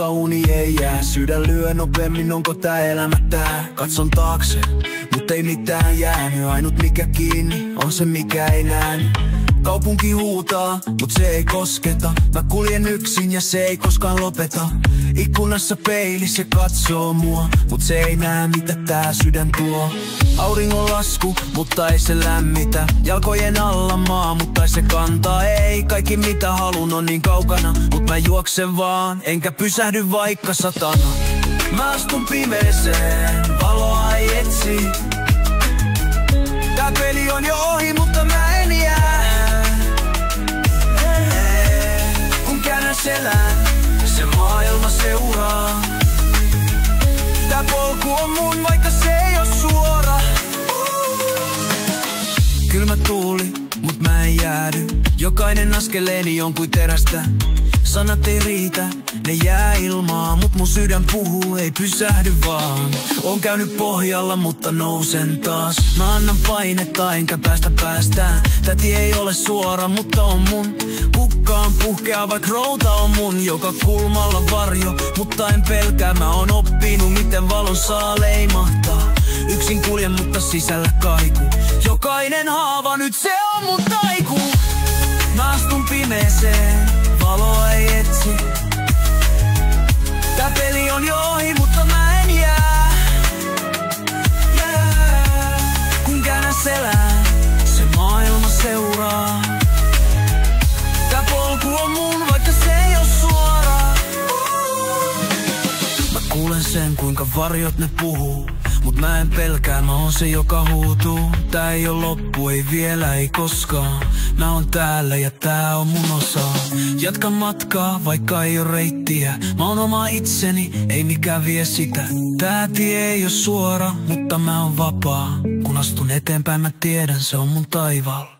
mutta uni ei jää. Sydän lyö nopeammin, onko tää elämä tää? Katson taakse, mut ei mitään jäänyt. Ainut mikä kiinni on se mikä ei näy. Kaupunki huutaa, mut se ei kosketa. Mä kuljen yksin ja se ei koskaan lopeta. Ikkunassa peili se katsoo mua, mut se ei näe mitä tää sydän tuo. Auringon lasku, mutta ei se lämmitä. Jalkojen alla maa, mutta ei se kantaa. Ei kaikki mitä halun on niin kaukana, mut mä juoksen vaan, enkä pysähdy vaikka satana. Mä astun pimeeseen, valoa ei etsi. Tää peli on jo ohi, mutta mä en jää. Kun käännän selän, se maailma seuraa. Tää polku on mun, vaikka se ei oo suora. Kylmä tuuli, mut mä en jäädy. Jokainen askeleeni on kuin terästä. Sanat ei riitä, ne jää ilmaan, mut mun sydän puhuu, ei pysähdy vaan. Oon käynyt pohjalla, mutta nousen taas. Mä annan painetta, enkä päästään. Tää tie ei ole suora, mutta on mun. Hukkaan puhkea, vaik routa on mun. Joka kulmalla varjo, mutta en pelkää. Mä oon oppinut, miten valon saa leimahtaa. Yksin kuljen, mutta sisällä kaiku. Jokainen haava, nyt se on mun taiku. Mä astun pimeeseen, valoa ei etsi. Tää peli on jo ohi, mutta mä en jää. Kun käännän selän, se maailma seuraa. Tää polku on mun, vaikka se ei oo suora. Mä kuulen sen, kuinka varjot ne puhuu. Mut mä en pelkää, mä oon se joka huutuu. Tää ei oo loppu, ei vielä, ei koskaan. Mä oon täällä ja tää on mun osa. Jatkan matkaa, vaikka ei oo reittiä. Mä oon oma itseni, ei mikään vie sitä. Tää tie ei oo suora, mutta mä oon vapaa. Kun astun eteenpäin mä tiedän, se on mun taivaalla.